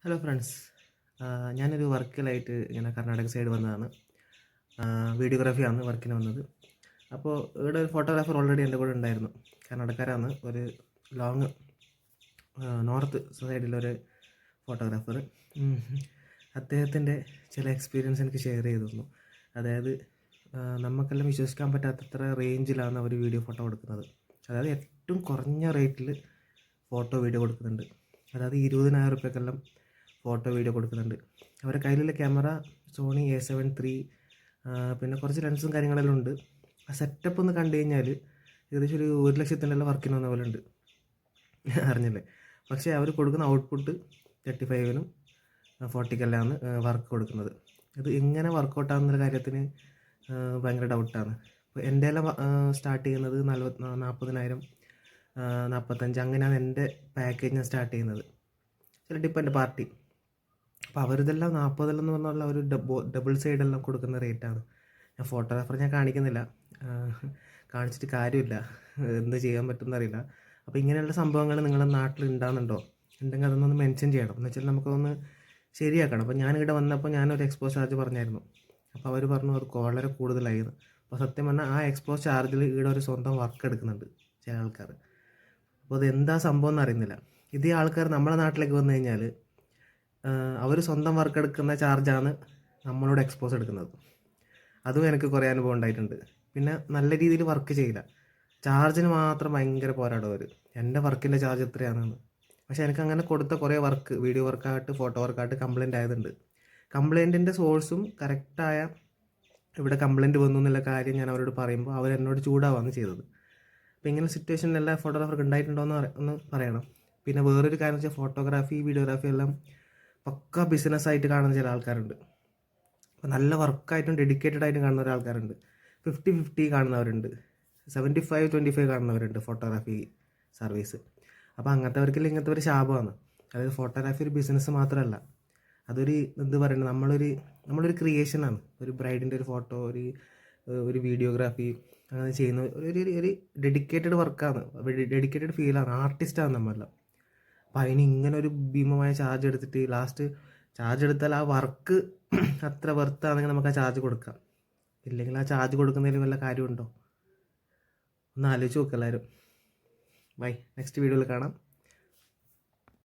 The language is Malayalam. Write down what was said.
Hello friends. ഞാനൊരു വർക്കിലായിട്ട് ഇങ്ങനെ കർണാടക സൈഡ് വന്നതാണ്. വീഡിയോഗ്രാഫിയാണ് വർക്കിന് വന്നത്. അപ്പോൾ ഇവിടെ ഒരു ഫോട്ടോഗ്രാഫർ ഓൾറെഡി എൻ്റെ കൂടെ ഉണ്ടായിരുന്നു. കർണാടകക്കാരാണ്. ഒരു ലോങ് നോർത്ത് സൈഡിലൊരു ഫോട്ടോഗ്രാഫർ. അദ്ദേഹത്തിൻ്റെ ചില എക്സ്പീരിയൻസ് എനിക്ക് ഷെയർ ചെയ്തു തന്നു. അതായത് നമുക്കെല്ലാം വിശ്വസിക്കാൻ പറ്റാത്തത്ര റേഞ്ചിലാണ് അവർ വീഡിയോ ഫോട്ടോ കൊടുക്കുന്നത്. അതായത് ഏറ്റവും കുറഞ്ഞ റേറ്റിൽ ഫോട്ടോ വീഡിയോ കൊടുക്കുന്നുണ്ട്. അതായത് 20,000 റുപ്യക്കെല്ലാം ഫോട്ടോ വീഡിയോ കൊടുക്കുന്നുണ്ട്. അവരുടെ കയ്യിലുള്ള ക്യാമറ സോണി A7 III, പിന്നെ കുറച്ച് ലെൻസും കാര്യങ്ങളെല്ലാം ഉണ്ട്. ആ സെറ്റപ്പ് ഒന്ന് കണ്ടു കഴിഞ്ഞാൽ ഏകദേശം ഒരു 1,00,000 വർക്കിന് വന്ന പോലെ ഉണ്ട്. അറിഞ്ഞില്ലേ? പക്ഷേ അവർ കൊടുക്കുന്ന ഔട്ട്പുട്ട് 35-നും 40-ക്കെല്ലാമാണ് വർക്ക് കൊടുക്കുന്നത്. ഇത് എങ്ങനെ വർക്കൗട്ടാകുന്നൊരു കാര്യത്തിന് ഭയങ്കര ഡൗട്ടാണ്. ഇപ്പോൾ എൻ്റെ എല്ലാം സ്റ്റാർട്ട് ചെയ്യുന്നത് 40,000, 45 അങ്ങനെയാണ് എൻ്റെ പാക്കേജ് ഞാൻ സ്റ്റാർട്ട് ചെയ്യുന്നത്. ചില ഡിപ്പെൻഡ് പാർട്ടി. അപ്പോൾ അവരിതെല്ലാം 40 എന്ന് പറഞ്ഞുള്ള ഒരു ഡബിൾ സൈഡെല്ലാം കൊടുക്കുന്ന റേറ്റാണ്. ഞാൻ ഫോട്ടോഗ്രാഫർ ഞാൻ കാണിക്കുന്നില്ല, കാണിച്ചിട്ട് കാര്യമില്ല, എന്ത് ചെയ്യാൻ പറ്റുമെന്ന് അറിയില്ല. അപ്പോൾ ഇങ്ങനെയുള്ള സംഭവങ്ങൾ നിങ്ങളുടെ നാട്ടിൽ ഉണ്ടാകുന്നുണ്ടോ? ഉണ്ടെങ്കിൽ അതൊന്നൊന്ന് മെൻഷൻ ചെയ്യണം. എന്ന് വെച്ചാൽ നമുക്കൊന്ന് ശരിയാക്കണം. അപ്പോൾ ഞാനിവിടെ വന്നപ്പോൾ ഞാനൊരു എക്സ്പോ ചാർജ് പറഞ്ഞായിരുന്നു. അപ്പോൾ അവർ പറഞ്ഞു അത് വളരെ കൂടുതലായിരുന്നു. അപ്പോൾ സത്യം പറഞ്ഞാൽ ആ എക്സ്പോ ചാർജിൽ ഇവിടെ ഒരു സ്വന്തം വർക്ക് എടുക്കുന്നുണ്ട് ചില ആൾക്കാർ. അപ്പോൾ അത് എന്താ സംഭവം എന്ന് അറിയുന്നില്ല. ഇതേ ആൾക്കാർ നമ്മുടെ നാട്ടിലേക്ക് വന്നു കഴിഞ്ഞാൽ അവർ സ്വന്തം വർക്ക് എടുക്കുന്ന ചാർജാണ് നമ്മളോട് എക്സ്പോസ് എടുക്കുന്നത്. അതും എനിക്ക് കുറേ അനുഭവം ഉണ്ടായിട്ടുണ്ട്. പിന്നെ നല്ല രീതിയിൽ വർക്ക് ചെയ്യില്ല, ചാർജിന് മാത്രം ഭയങ്കര പോരാടും അവർ. എൻ്റെ വർക്കിൻ്റെ ചാർജ് എത്രയാണെന്ന്. പക്ഷേ എനിക്ക് അങ്ങനെ കൊടുത്ത കുറേ വർക്ക്, വീഡിയോ വർക്കായിട്ട് ഫോട്ടോ വർക്കായിട്ട് കംപ്ലയിൻ്റ് ആയതുണ്ട്. കംപ്ലയിൻറ്റിൻ്റെ സോഴ്സും കറക്റ്റായ ഇവിടെ കംപ്ലയിൻറ്റ് വന്നു എന്നുള്ള കാര്യം ഞാൻ അവരോട് പറയുമ്പോൾ അവരെന്നോട് ചൂടാവുകയാണ് ചെയ്തത്. അപ്പോൾ ഇങ്ങനെ സിറ്റുവേഷൻ എല്ലാ ഫോട്ടോഗ്രാഫർക്ക് ഉണ്ടായിട്ടുണ്ടോ എന്ന് പറയണം. പിന്നെ വേറൊരു കാര്യം വെച്ചാൽ ഫോട്ടോഗ്രാഫി വീഡിയോഗ്രാഫി എല്ലാം പക്ക ബിസിനസ്സായിട്ട് കാണുന്ന ചില ആൾക്കാരുണ്ട്. അപ്പോൾ നല്ല വർക്കായിട്ടും ഡെഡിക്കേറ്റഡ് ആയിട്ടും കാണുന്ന ഒരാൾക്കാരുണ്ട്. 50-50 കാണുന്നവരുണ്ട്, 75-25 കാണുന്നവരുണ്ട് ഫോട്ടോഗ്രാഫി സർവീസ്. അപ്പോൾ അങ്ങനത്തെവർക്കെല്ലാം ഇങ്ങനത്തെ ഒരു ശാപമാണ്. അതായത് ഫോട്ടോഗ്രാഫി ഒരു ബിസിനസ് മാത്രമല്ല, അതൊരു എന്ത് പറയുന്നത്, നമ്മളൊരു ക്രിയേഷനാണ്. ഒരു ബ്രൈഡിൻ്റെ ഒരു ഫോട്ടോ, ഒരു വീഡിയോഗ്രാഫി അങ്ങനെ ചെയ്യുന്ന ഒരു ഡെഡിക്കേറ്റഡ് വർക്കാണ്, ഡെഡിക്കേറ്റഡ് ഫീലാണ്, ആർട്ടിസ്റ്റാണ് നമ്മളെല്ലാം. അപ്പോൾ അതിന് ഇങ്ങനെ ഒരു ഭീമമായ ചാർജ് എടുത്തിട്ട് ലാസ്റ്റ് ചാർജ് എടുത്താൽ ആ വർക്ക് അത്ര വെർത്താണെങ്കിൽ നമുക്ക് ആ ചാർജ് കൊടുക്കാം. ഇല്ലെങ്കിൽ ആ ചാർജ് കൊടുക്കുന്നതിൽ വല്ല കാര്യമുണ്ടോ? ഒന്ന് ആലോചിച്ച് നോക്കുക എല്ലാവരും. ബൈ, നെക്സ്റ്റ് വീഡിയോയിൽ കാണാം.